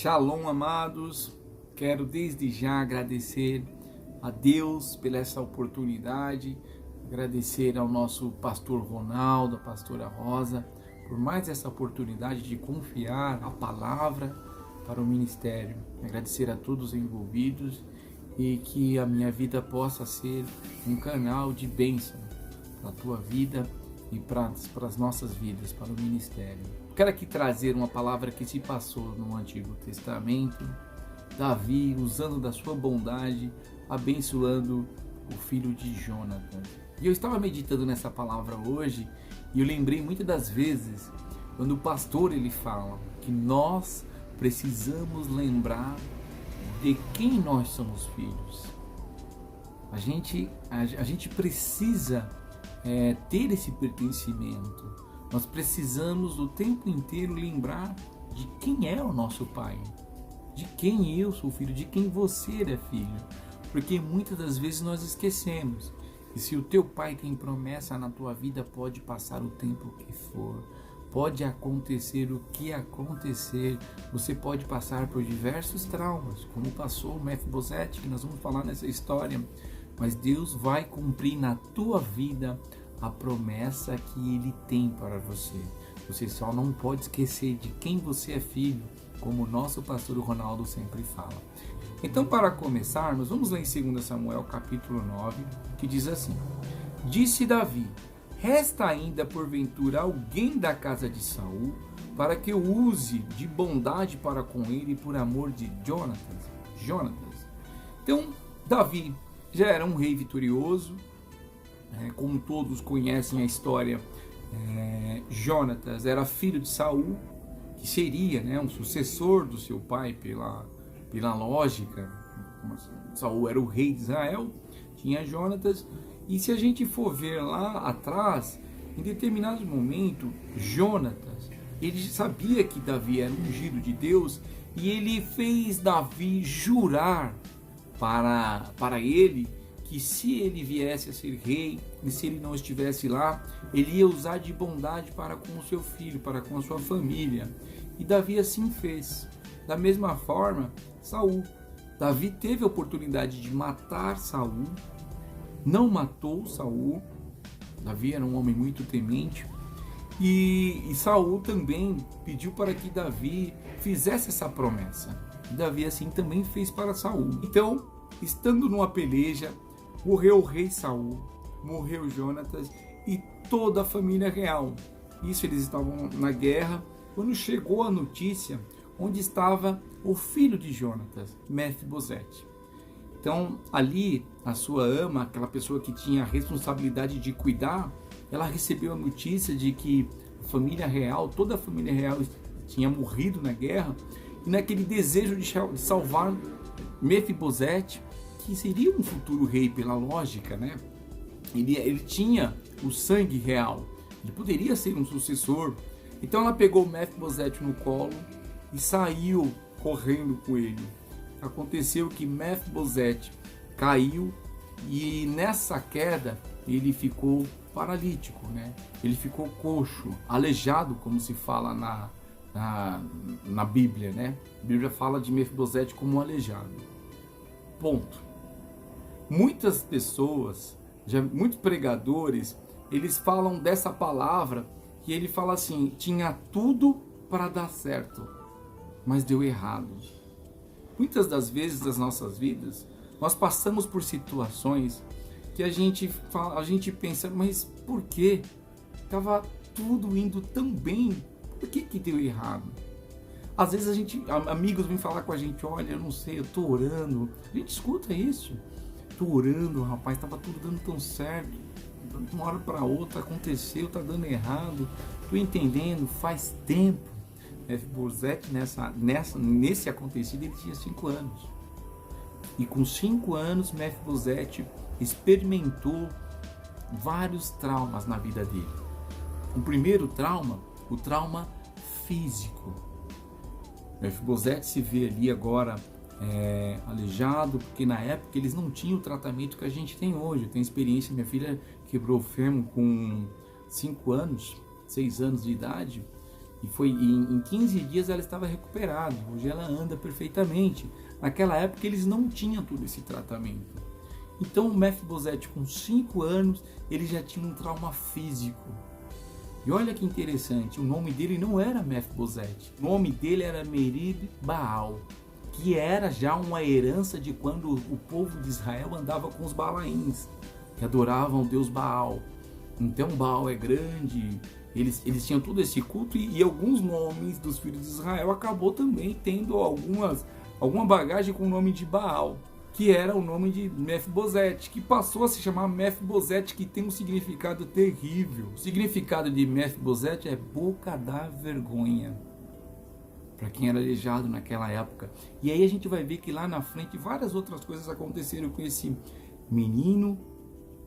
Shalom, amados. Quero desde já agradecer a Deus pela essa oportunidade, agradecer ao nosso pastor Ronaldo, a pastora Rosa, por mais essa oportunidade de confiar a palavra para o ministério. Agradecer a todos envolvidos e que a minha vida possa ser um canal de bênção para a tua vida e para as nossas vidas, para o ministério. Quero aqui trazer uma palavra que se passou no Antigo Testamento. Davi, usando da sua bondade, abençoando o filho de Jonatas. E eu estava meditando nessa palavra hoje e eu lembrei muitas das vezes quando o pastor ele fala que nós precisamos lembrar de quem nós somos filhos. A gente precisa ter esse pertencimento. Nós precisamos o tempo inteiro lembrar de quem é o nosso pai, de quem eu sou filho, de quem você é filho, porque muitas das vezes nós esquecemos. E se o teu pai tem promessa na tua vida, pode passar o tempo que for, pode acontecer o que acontecer, você pode passar por diversos traumas, como passou o Mefibosete, que nós vamos falar nessa história, mas Deus vai cumprir na tua vida a promessa que Ele tem para você. Você só não pode esquecer de quem você é filho, como o nosso pastor Ronaldo sempre fala. Então, para começarmos, vamos ler em 2 Samuel capítulo 9, que diz assim: Disse Davi: Resta ainda porventura alguém da casa de Saul, para que eu use de bondade para com ele por amor de Jonatas. Então, Davi já era um rei vitorioso. Como todos conhecem a história, Jonatas era filho de Saul, que seria um sucessor do seu pai pela lógica. Saul era o rei de Israel, tinha Jonatas, e se a gente for ver lá atrás, em determinado momento, Jonatas, ele sabia que Davi era ungido de Deus, e ele fez Davi jurar para ele que se ele viesse a ser rei, e se ele não estivesse lá, ele ia usar de bondade para com o seu filho, para com a sua família. E Davi assim fez. Da mesma forma, Saul. Davi teve a oportunidade de matar Saul, não matou Saul. Davi era um homem muito temente. E Saul também pediu para que Davi fizesse essa promessa. E Davi assim também fez para Saul. Então, estando numa peleja, morreu o rei Saul, morreu Jonatas e toda a família real. Isso, eles estavam na guerra, quando chegou a notícia onde estava o filho de Jonatas, Mefibosete. Então, ali, a sua ama, aquela pessoa que tinha a responsabilidade de cuidar, ela recebeu a notícia de que a família real, toda a família real tinha morrido na guerra, e naquele desejo de salvar Mefibosete, que seria um futuro rei pela lógica, ele tinha o sangue real, ele poderia ser um sucessor. Então ela pegou Mefibosete no colo e saiu correndo com ele. Aconteceu que Mefibosete caiu e nessa queda ele ficou paralítico, ele ficou coxo, aleijado, como se fala na Bíblia, A Bíblia fala de Mefibosete como um aleijado. Ponto. Muitas pessoas, muitos pregadores, eles falam dessa palavra que ele fala assim: tinha tudo para dar certo, mas deu errado. Muitas das vezes das nossas vidas, nós passamos por situações que a gente pensa, mas por quê? Estava tudo indo tão bem, por que deu errado? Às vezes amigos vêm falar com a gente: olha, eu não sei, eu estou orando. A gente escuta isso. Estou orando, rapaz, estava tudo dando tão certo. De uma hora para outra aconteceu, está dando errado. Estou entendendo, faz tempo. Mefibosete, nesse acontecido, ele tinha 5 anos. E com 5 anos, Mefibosete experimentou vários traumas na vida dele. O primeiro trauma, o trauma físico. Mefibosete se vê ali agora aleijado, porque na época eles não tinham o tratamento que a gente tem hoje. Eu tenho experiência, minha filha quebrou o fêmur com 5 anos, 6 anos de idade, em 15 dias ela estava recuperada. Hoje ela anda perfeitamente. Naquela época eles não tinham todo esse tratamento. Então o Mefibosete, com 5 anos, ele já tinha um trauma físico. E olha que interessante, o nome dele não era Mefibosete, o nome dele era Merib Baal, que era já uma herança de quando o povo de Israel andava com os Balaíns, que adoravam o deus Baal. Então Baal é grande, eles tinham todo esse culto e alguns nomes dos filhos de Israel acabou também tendo alguma bagagem com o nome de Baal, que era o nome de Mefibosete, que passou a se chamar Mefibosete, que tem um significado terrível. O significado de Mefibosete é boca da vergonha, para quem era aleijado naquela época. E aí a gente vai ver que lá na frente várias outras coisas aconteceram com esse menino,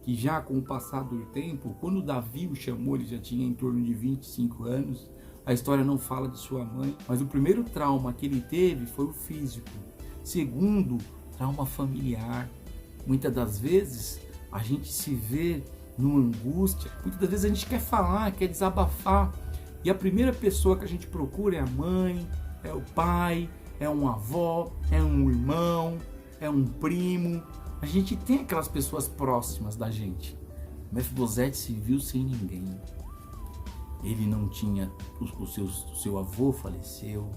que já com o passar do tempo, quando Davi o chamou, ele já tinha em torno de 25 anos. A história não fala de sua mãe, mas o primeiro trauma que ele teve foi o físico. Segundo, trauma familiar. Muitas das vezes a gente se vê numa angústia, muitas das vezes a gente quer falar, quer desabafar, e a primeira pessoa que a gente procura é a mãe, é o pai, é uma avó, é um irmão, é um primo. A gente tem aquelas pessoas próximas da gente. Mefibosete se viu sem ninguém. Ele não tinha, seu avô faleceu,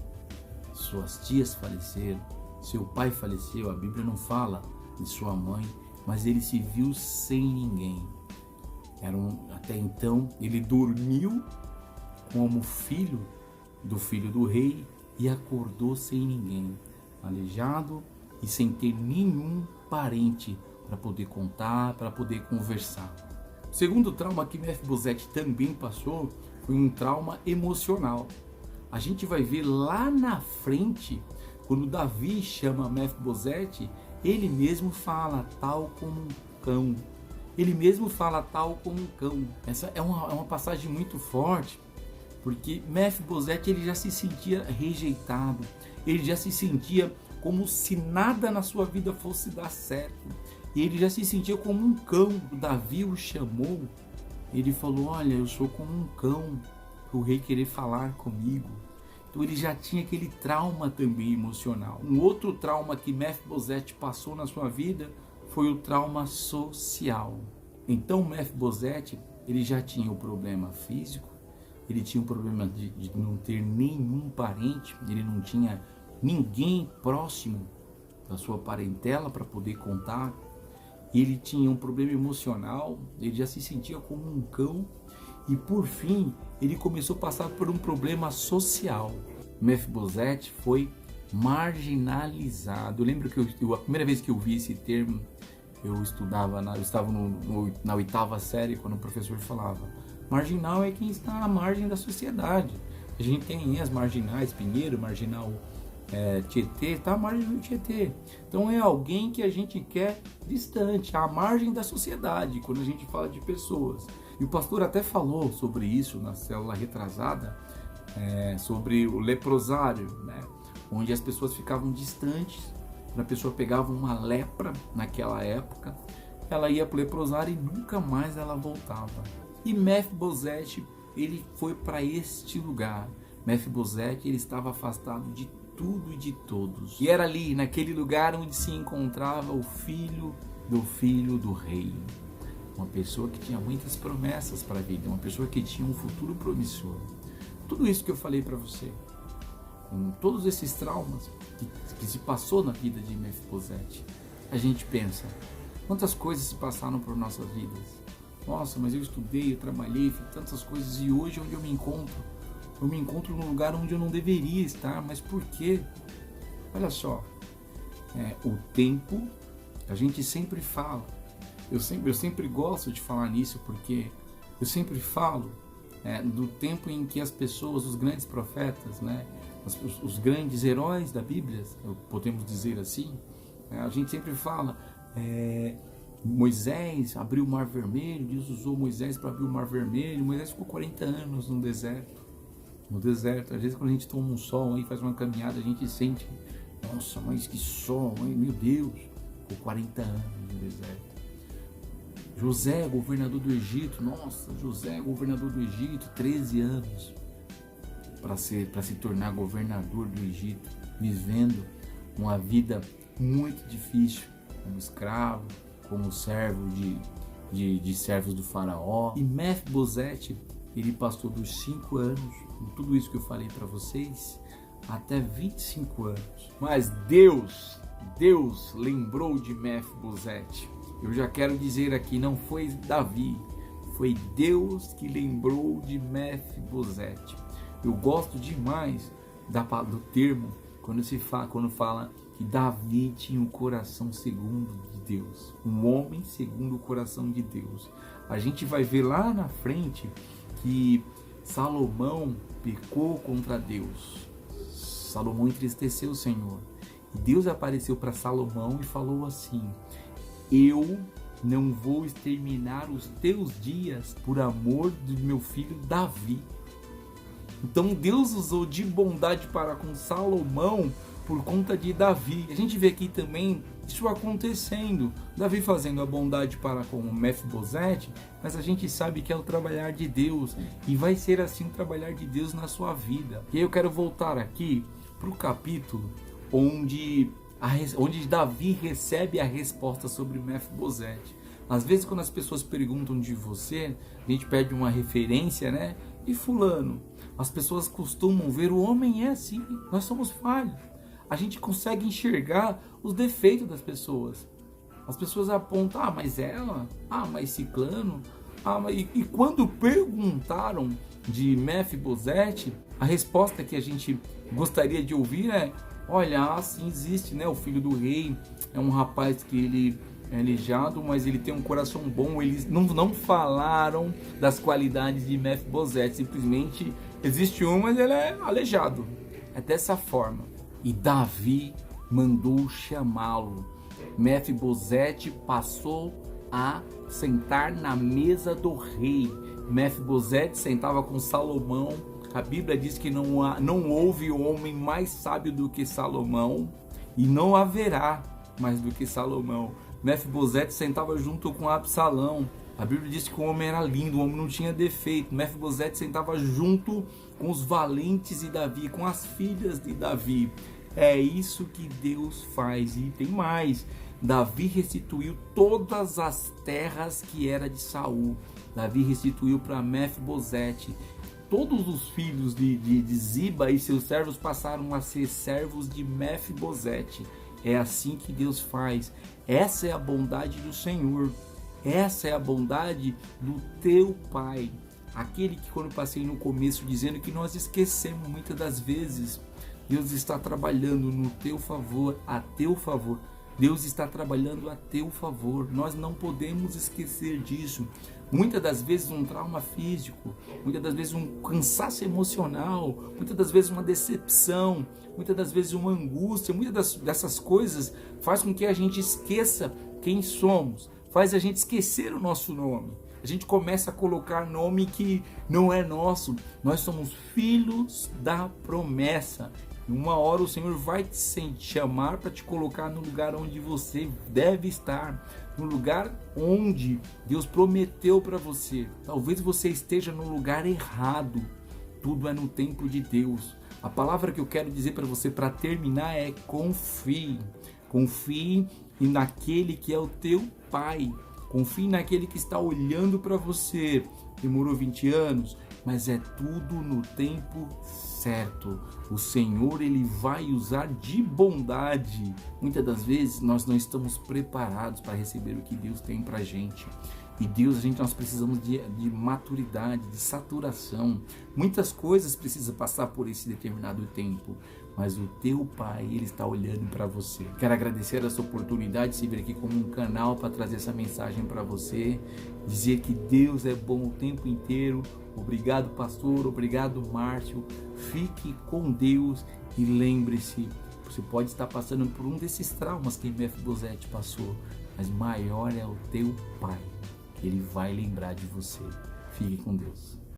suas tias faleceram, seu pai faleceu, a Bíblia não fala de sua mãe, mas ele se viu sem ninguém. Até então, ele dormiu como filho do rei e acordou sem ninguém, aleijado e sem ter nenhum parente para poder contar, para poder conversar. O segundo trauma que Mefibosete também passou foi um trauma emocional. A gente vai ver lá na frente, quando Davi chama Mefibosete, ele mesmo fala tal como um cão. Ele mesmo fala tal como um cão. Essa é uma passagem muito forte, porque Mefibosete ele já se sentia rejeitado, ele já se sentia como se nada na sua vida fosse dar certo. E ele já se sentia como um cão. Davi o chamou, ele falou, olha, eu sou como um cão, para o rei querer falar comigo. Então ele já tinha aquele trauma também emocional. Um outro trauma que Mefibosete passou na sua vida foi o trauma social. Então Mefibosete, ele já tinha o problema físico, ele tinha o problema de não ter nenhum parente, ele não tinha ninguém próximo da sua parentela para poder contar. Ele tinha um problema emocional, ele já se sentia como um cão. E por fim, ele começou a passar por um problema social. Mefibosete foi marginalizado. Eu lembro que a primeira vez que eu vi esse termo, eu estava na 8ª série, quando o professor falava, marginal é quem está à margem da sociedade. A gente tem as marginais, Pinheiro, marginal Tietê, está à margem do Tietê. Então é alguém que a gente quer distante, à margem da sociedade, quando a gente fala de pessoas. E o pastor até falou sobre isso na célula retrasada, sobre o leprosário, né? Onde as pessoas ficavam distantes. Quando a pessoa pegava uma lepra naquela época, ela ia para o leprosário e nunca mais ela voltava. E Mefibosete, ele foi para este lugar. Mefibosete, ele estava afastado de tudo e de todos. E era ali, naquele lugar onde se encontrava o filho do rei. Uma pessoa que tinha muitas promessas para a vida, uma pessoa que tinha um futuro promissor. Tudo isso que eu falei para você, com todos esses traumas que se passou na vida de Mefibosete, a gente pensa, quantas coisas se passaram por nossas vidas. Nossa, mas eu estudei, eu trabalhei, fiz tantas coisas e hoje onde eu me encontro? Eu me encontro num lugar onde eu não deveria estar, mas por quê? Olha só, o tempo, a gente sempre fala, eu sempre gosto de falar nisso, porque eu sempre falo do tempo em que as pessoas, os grandes profetas, né, os grandes heróis da Bíblia, podemos dizer assim, a gente sempre fala, Moisés abriu o Mar Vermelho, Deus usou Moisés para abrir o Mar Vermelho, Moisés ficou 40 anos no deserto. Às vezes quando a gente toma um sol e faz uma caminhada, a gente sente, nossa, mas que sol, meu Deus, ficou 40 anos no deserto. José, governador do Egito, nossa, José, governador do Egito, 13 anos. para se tornar governador do Egito, vivendo uma vida muito difícil, como escravo, como servo de servos do faraó. E Mefibosete, ele passou dos 5 anos, com tudo isso que eu falei para vocês, até 25 anos. Mas Deus lembrou de Mefibosete. Eu já quero dizer aqui, não foi Davi, foi Deus que lembrou de Mefibosete. Eu gosto demais do termo quando fala que Davi tinha um coração segundo de Deus, um homem segundo o coração de Deus. A gente vai ver lá na frente que Salomão pecou contra Deus. Salomão entristeceu o Senhor. E Deus apareceu para Salomão e falou assim: eu não vou exterminar os teus dias por amor do meu filho Davi. Então Deus usou de bondade para com Salomão por conta de Davi. A gente vê aqui também isso acontecendo, Davi fazendo a bondade para com Mefibosete, mas a gente sabe que é o trabalhar de Deus, e vai ser assim o trabalhar de Deus na sua vida. E aí eu quero voltar aqui para o capítulo onde Davi recebe a resposta sobre Mefibosete. Às vezes quando as pessoas perguntam de você, a gente pede uma referência, né? E fulano, as pessoas costumam ver o homem é assim, nós somos falhos. A gente consegue enxergar os defeitos das pessoas. As pessoas apontam, mas ela, mas ciclano, e quando perguntaram de Mefibosete, a resposta que a gente gostaria de ouvir é: olha, assim existe, né? O filho do rei é um rapaz que ele é aleijado, mas ele tem um coração bom. Eles não falaram das qualidades de Mefibosete, simplesmente existe um, mas ele é aleijado. É dessa forma. E Davi mandou chamá-lo. Mefibosete passou a sentar na mesa do rei. Mefibosete sentava com Salomão. A Bíblia diz que não houve homem mais sábio do que Salomão, e não haverá mais do que Salomão. Mefibosete sentava junto com Absalão. A Bíblia diz que o homem era lindo, o homem não tinha defeito. Mefibosete sentava junto com os valentes de Davi, com as filhas de Davi. É isso que Deus faz. E tem mais. Davi restituiu todas as terras que era de Saul. Davi restituiu para Mefibosete. Todos os filhos de Ziba e seus servos passaram a ser servos de Mefibosete. É assim que Deus faz. Essa é a bondade do Senhor. Essa é a bondade do teu Pai. Aquele que, quando passei no começo dizendo que nós esquecemos muitas das vezes, Deus está trabalhando no teu favor, a teu favor. Deus está trabalhando a teu favor. Nós não podemos esquecer disso. Muitas das vezes um trauma físico, muitas das vezes um cansaço emocional, muitas das vezes uma decepção, muitas das vezes uma angústia, muitas dessas coisas faz com que a gente esqueça quem somos, faz a gente esquecer o nosso nome. A gente começa a colocar nome que não é nosso. Nós somos filhos da promessa. Uma hora o Senhor vai te chamar para te colocar no lugar onde você deve estar, no lugar onde Deus prometeu para você. Talvez você esteja no lugar errado. Tudo é no tempo de Deus. A palavra que eu quero dizer para você para terminar é: confie. Confie naquele que é o teu Pai. Confie naquele que está olhando para você. Demorou 20 anos, mas é tudo no tempo certo. O Senhor, Ele vai usar de bondade. Muitas das vezes nós não estamos preparados para receber o que Deus tem para a gente. E Deus, nós precisamos de maturidade, de saturação. Muitas coisas precisam passar por esse determinado tempo. Mas o teu Pai, Ele está olhando para você. Quero agradecer essa oportunidade de se vir aqui como um canal para trazer essa mensagem para você. Dizer que Deus é bom o tempo inteiro. Obrigado, pastor. Obrigado, Márcio. Fique com Deus e lembre-se, você pode estar passando por um desses traumas que Mefibosete passou, mas maior é o teu Pai. Ele vai lembrar de você. Fique com Deus.